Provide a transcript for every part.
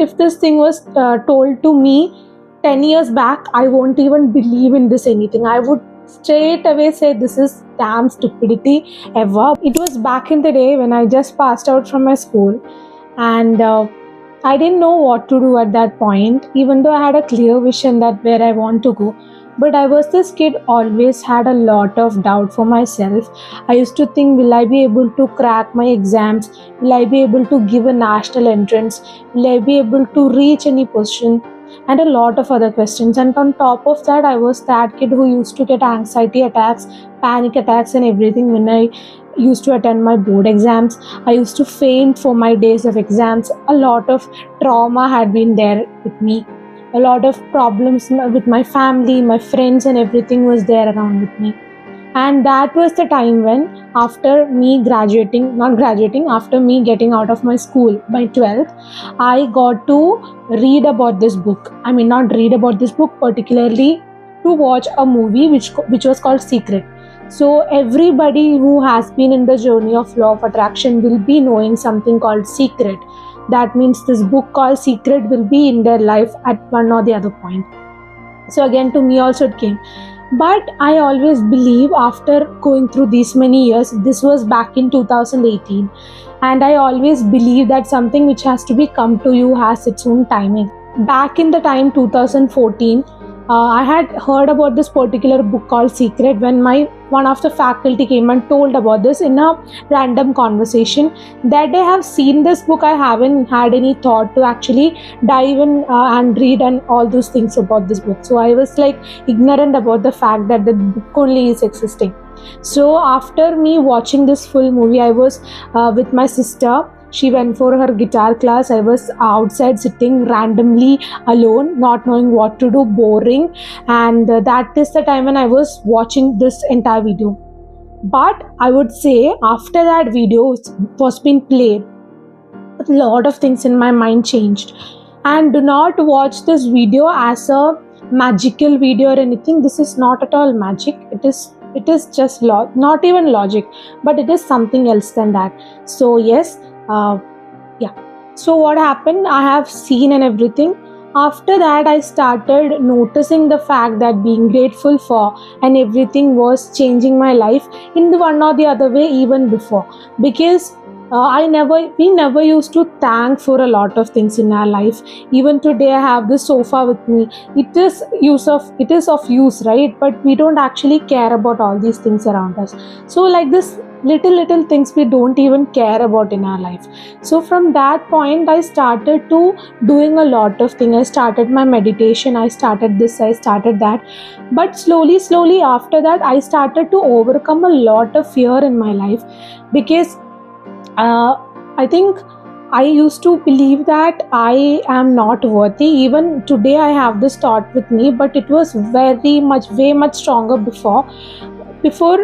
if this thing was told to me 10 years back, I won't even believe in this anything. I would straight away say this is damn stupidity ever. It was back in the day when I just passed out from my school, and I didn't know what to do at that point, even though I had a clear vision that where I want to go. But I was this kid, always had a lot of doubt for myself. I used to think, will I be able to crack my exams? Will I be able to give a national entrance? Will I be able to reach any position? And a lot of other questions. And on top of that, I was that kid who used to get anxiety attacks, panic attacks, and everything when I used to attend my board exams. I used to faint for my days of exams. A lot of trauma had been there with me. A lot of problems with my family, my friends, and everything was there around with me. And that was the time when, after me after me getting out of my school by 12th, I got to read about this book. I mean, not read about this book, particularly to watch a movie which was called Secret. So everybody who has been in the journey of law of attraction will be knowing something called Secret. That means this book called Secret will be in their life at one or the other point. So again, to me also it came. But I always believe, after going through these many years, this was back in 2018, and I always believe that something which has to be come to you has its own timing. Back in the time 2014, I had heard about this particular book called Secret when one of the faculty came and told about this in a random conversation. That day I have seen this book, I haven't had any thought to actually dive in and read and all those things about this book. So I was like ignorant about the fact that the book only is existing. So after me watching this full movie, I was with my sister. She went for her guitar class. I was outside sitting randomly alone, not knowing what to do, boring. And that is the time when I was watching this entire video. But I would say after that video was being played, a lot of things in my mind changed. And do not watch this video as a magical video or anything. This is not at all magic. It is just not even logic, but it is something else than that. So yes. So what happened, I have seen and everything. After that, I started noticing the fact that being grateful for and everything was changing my life in the one or the other way even before. Because we never used to thank for a lot of things in our life. Even today I have this sofa with me. It is of use, right? But we don't actually care about all these things around us. So like this little things we don't even care about in our life. So from that point, I started to doing a lot of things. I started my meditation, I started this, I started that. But slowly after that, I started to overcome a lot of fear in my life. Because I think I used to believe that I am not worthy. Even today I have this thought with me, but it was way much stronger before.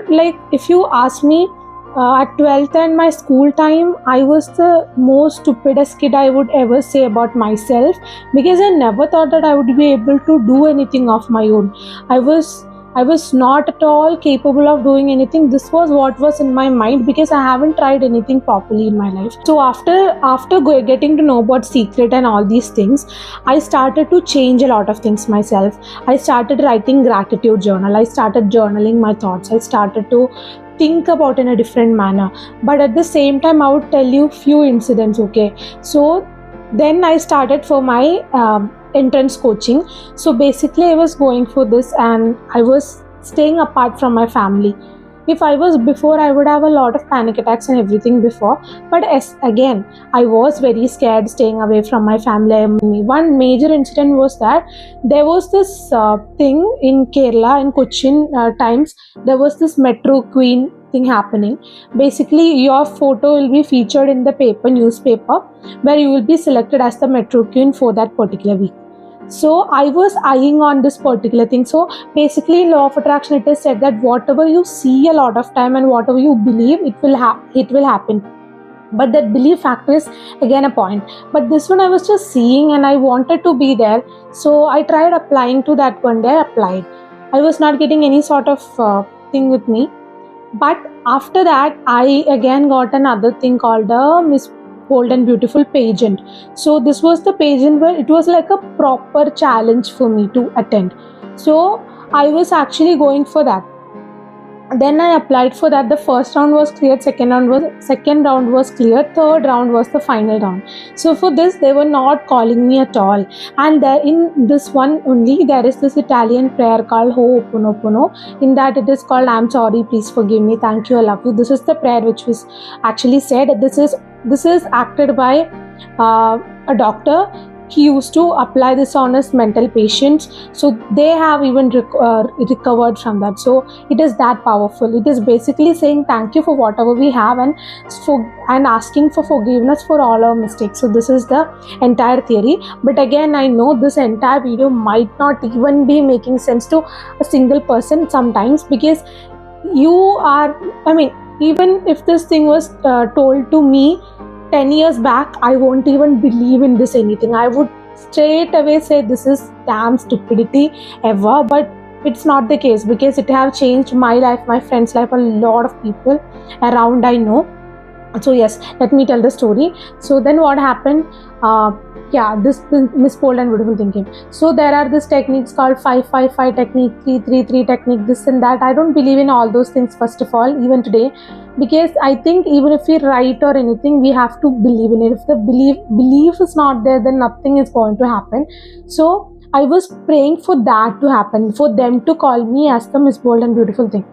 Like, if you ask me, at 12th and my school time, I was the most stupidest kid I would ever say about myself, because I never thought that I would be able to do anything of my own. I was not at all capable of doing anything. This was what was in my mind, because I haven't tried anything properly in my life. So after getting to know about Secret and all these things, I started to change a lot of things myself. I started writing gratitude journal. I started journaling my thoughts. I started to think about in a different manner. But at the same time, I would tell you few incidents. Okay, so then I started for my entrance coaching. So basically I was going for this, and I was staying apart from my family. If I was before, I would have a lot of panic attacks and everything before. But again, I was very scared staying away from my family. One major incident was that there was this thing in Kerala, in Cochin times, there was this Metro Queen thing happening. Basically, your photo will be featured in the newspaper, where you will be selected as the Metro Queen for that particular week. So I was eyeing on this particular thing. So basically, in law of attraction, it is said that whatever you see a lot of time and whatever you believe, it will happen. But that belief factor is again a point. But this one I was just seeing and I wanted to be there. So I tried applying to that one day. I applied. I was not getting any sort of thing with me. But after that, I again got another thing called a Bold and Beautiful pageant. So this was the pageant where it was like a proper challenge for me to attend. So I was actually going for that. Then I applied for that. The first round was cleared, second round was cleared, third round was the final round. So for this they were not calling me at all. And there in this one only there is this Italian prayer called Ho'oponopono. In that it is called I'm sorry, please forgive me, thank you, I love you. This is the prayer which was actually said. This is acted by a doctor. He used to apply this on his mental patients, so they have even recovered from that. So it is that powerful. It is basically saying thank you for whatever we have, and asking for forgiveness for all our mistakes. So this is the entire theory. But again, I know this entire video might not even be making sense to a single person sometimes, because even if this thing was told to me 10 years back, I won't even believe in this anything. I would straight away say this is damn stupidity ever. But it's not the case, because it have changed my life, my friend's life, a lot of people around I know. So yes, let me tell the story. So then what happened? This Miss Bold and Beautiful thinking. So there are these techniques called 5-5-5 technique, 3-3-3 technique, this and that. I don't believe in all those things, first of all, even today, because I think even if we write or anything, we have to believe in it. If the belief is not there, then nothing is going to happen. So I was praying for that to happen, for them to call me as the Miss Bold and Beautiful thing.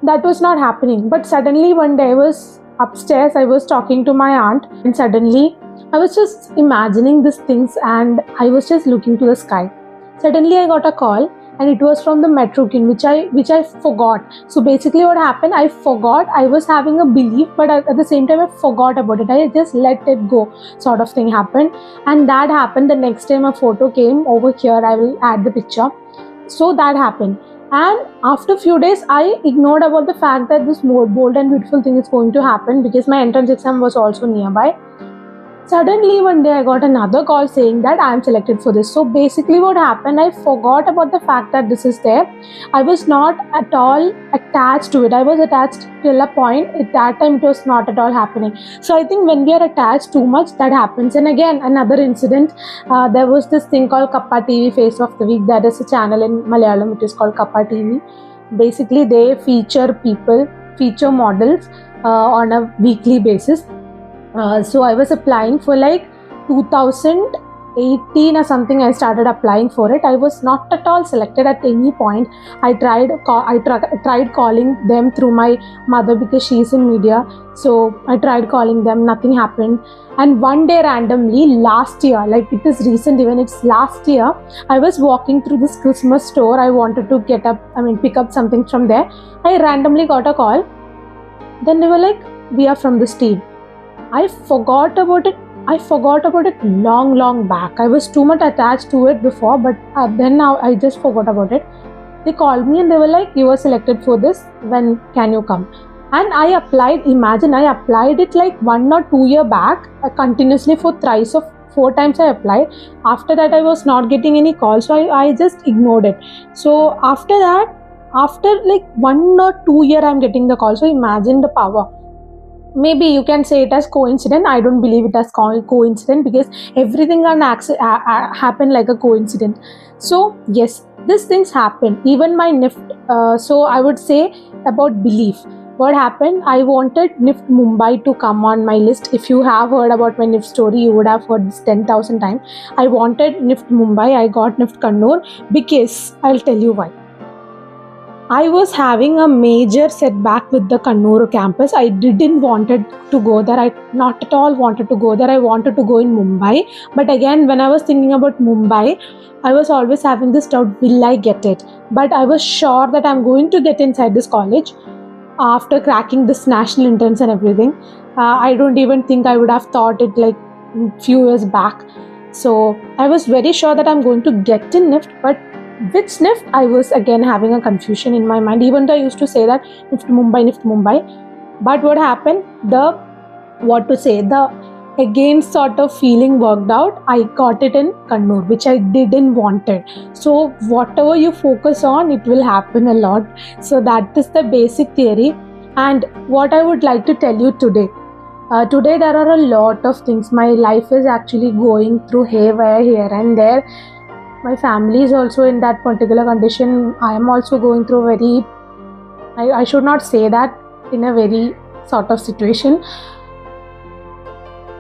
That was not happening. But suddenly one day I was upstairs, I was talking to my aunt, and suddenly I was just imagining these things, and I was just looking to the sky. Suddenly I got a call, and it was from the Metro King, which I forgot. So basically what happened, I forgot. I was having a belief, but at the same time I forgot about it. I just let it go, sort of thing happened. And that happened the next time a photo came over here. I will add the picture. So that happened. And after a few days, I ignored about the fact that this more bold and beautiful thing is going to happen, because my entrance exam was also nearby. Suddenly one day I got another call saying that I am selected for this. So basically what happened, I forgot about the fact that this is there. I was not at all attached to it. I was attached till a point. At that time it was not at all happening. So I think when we are attached too much, that happens. And again, another incident, there was this thing called Kappa TV Face of the Week. That is a channel in Malayalam. It is called Kappa TV. Basically they feature models on a weekly basis. So I was applying for like 2018 or something. I started applying for it. I was not at all selected at any point. I tried calling them through my mother, because she is in media. So I tried calling them, nothing happened. And one day randomly last year, like it is recent, even it's last year, I was walking through this Christmas store. I wanted to pick up something from there. I randomly got a call. Then they were like, we are from this team. I forgot about it long back. I was too much attached to it before, but then now I just forgot about it. They called me and they were like, you were selected for this, when can you come? And I applied. Imagine, I applied it like 1 or 2 years back, continuously for 4 times I applied. After that I was not getting any calls, so I just ignored it. So after that, after like 1 or 2 years I'm getting the call. So imagine the power. Maybe you can say it as coincidence. I don't believe it as coincidence, because everything can happen like a coincidence. So yes, these things happen. Even my NIFT. So I would say about belief. What happened? I wanted NIFT Mumbai to come on my list. If you have heard about my NIFT story, you would have heard this 10,000 times. I wanted NIFT Mumbai. I got NIFT Kannur, because I'll tell you why. I was having a major setback with the Kannur campus. I didn't wanted to go there. I not at all wanted to go there. I wanted to go in Mumbai. But again, when I was thinking about Mumbai, I was always having this doubt, will I get it? But I was sure that I'm going to get inside this college after cracking this national entrance and everything. I don't even think I would have thought it like a few years back. So I was very sure that I'm going to get in NIFT, but which NIFT, I was again having a confusion in my mind, even though I used to say that NIFT Mumbai. But what happened, the again sort of feeling worked out. I got it in Kannur, which I didn't wanted. So whatever you focus on, it will happen a lot. So that is the basic theory. And what I would like to tell you today, Today there are a lot of things. My life is actually going through haywire here and there. My family is also in that particular condition. I am also going through very, I should not say that, in a very sort of situation.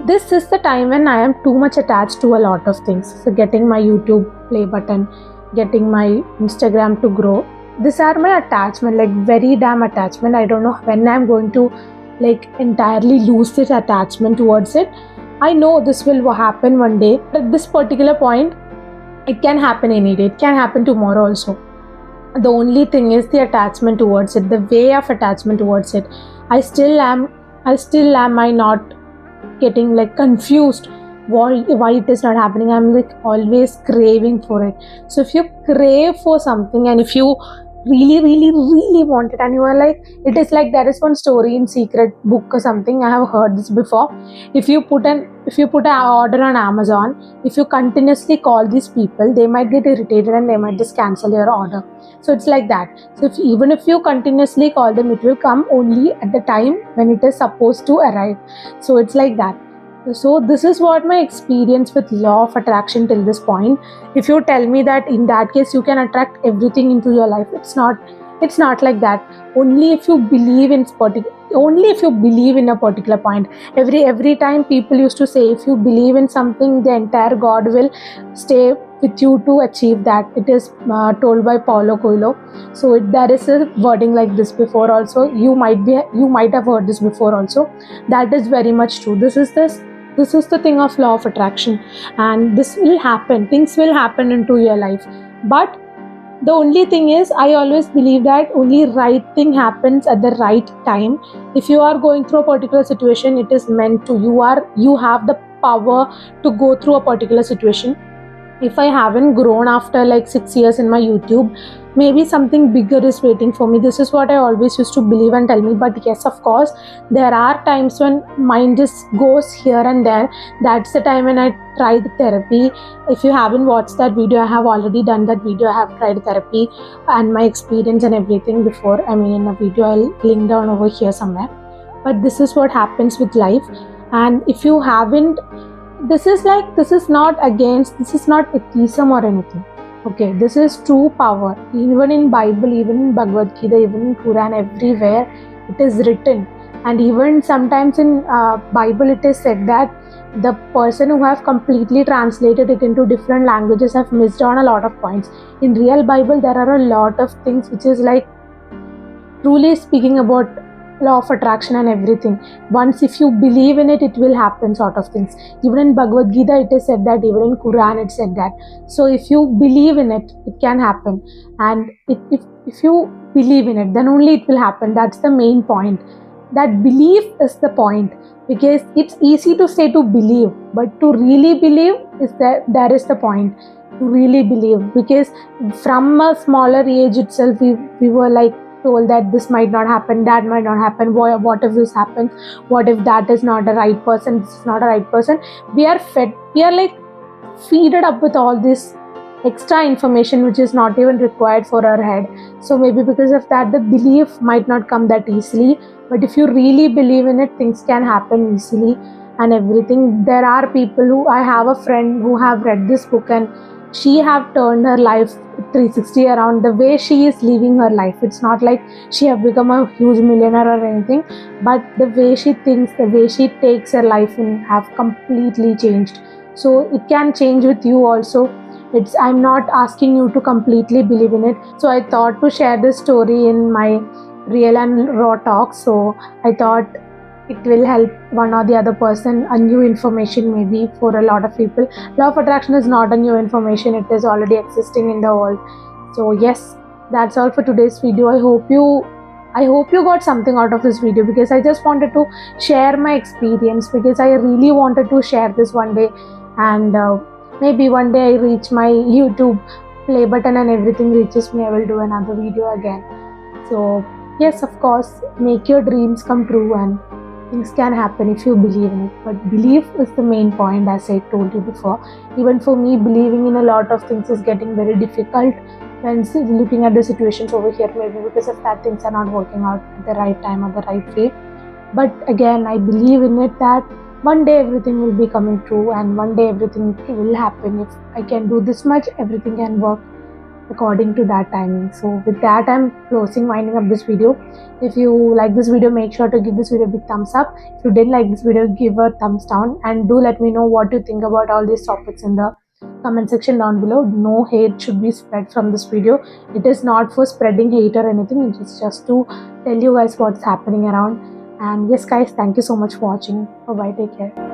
This is the time when I am too much attached to a lot of things. So getting my YouTube play button, getting my Instagram to grow. These are my attachment, like very damn attachment. I don't know when I'm going to like entirely lose this attachment towards it. I know this will happen one day. At this particular point, it can happen any day. It can happen tomorrow also. The only thing is the attachment towards it, the way of attachment towards it. I still am I not getting like confused why it is not happening. I'm like always craving for it. So if you crave for something and if you really want it, and you are like, it is like, there is one story in Secret Book or something, I have heard this before. If you put an order on Amazon, if you continuously call these people, they might get irritated and they might just cancel your order. So it's like that. So even if you continuously call them, it will come only at the time when it is supposed to arrive. So it's like that. So this is what my experience with law of attraction till this point. If you tell me that in that case you can attract everything into your life, it's not like that. Only if you believe in a particular point. Every time people used to say, if you believe in something, the entire God will stay with you to achieve that. It is told by Paulo Coelho. So there is a wording like this before also. You might have heard this before also. That is very much true. This is the thing of law of attraction, and this will happen. Things will happen into your life. But the only thing is, I always believe that only right thing happens at the right time. If you are going through a particular situation, it is meant to. You have the power to go through a particular situation. If I haven't grown after like 6 years in my YouTube, maybe something bigger is waiting for me. This is what I always used to believe and tell me. But yes, of course, there are times when mind just goes here and there. That's the time when I tried therapy. If you haven't watched that video, I have already done that video. I have tried therapy and my experience and everything before. In a video, I'll link down over here somewhere. But this is what happens with life. And if you haven't, this is not atheism or anything. Okay, this is true power. Even in Bible, even in Bhagavad Gita, even in Quran, everywhere it is written. And even sometimes in Bible it is said that the person who have completely translated it into different languages have missed on a lot of points. In real Bible, there are a lot of things which is like truly speaking about law of attraction and everything. Once if you believe in it, it will happen, sort of things. Even in Bhagavad Gita it is said that, even in Quran it said that. So if you believe in it, it can happen. And if you believe in it, then only it will happen. That's the main point. That belief is the point, because it's easy to say to believe, but to really believe is there is the point. To really believe, because from a smaller age itself we were like told that this might not happen, that might not happen, what if this happens, what if that is not the right person, this is not a right person. We are like feeded up with all this extra information which is not even required for our head. So maybe because of that, the belief might not come that easily. But if you really believe in it, things can happen easily and everything. There are people I have a friend who have read this book, and she have turned her life 360 around. The way she is living her life, it's not like she have become a huge millionaire or anything, but the way she thinks, the way she takes her life in have completely changed. So it can change with you also. I'm not asking you to completely believe in it. So I thought to share this story in my real and raw talk. So I thought it will help one or the other person, a new information maybe for a lot of people. Law of attraction is not a new information, it is already existing in the world. So yes, that's all for today's video. I hope you got something out of this video, because I just wanted to share my experience, because I really wanted to share this one day. And maybe one day I reach my YouTube play button and everything reaches me, I will do another video again. So yes, of course, make your dreams come true, and things can happen if you believe in it. But belief is the main point, as I told you before. Even for me, believing in a lot of things is getting very difficult when looking at the situations over here. Maybe because of that, things are not working out at the right time or the right way. But again, I believe in it that one day everything will be coming true, and one day everything will happen. If I can do this much, everything can work according to that timing. So with that, I'm winding up this video. If you like this video, make sure to give this video a big thumbs up. If you didn't like this video, give a thumbs down, and do let me know what you think about all these topics in the comment section down below. No hate should be spread from this video. It is not for spreading hate or anything. It is just to tell you guys what's happening around. And yes guys, thank you so much for watching. Bye bye, take care.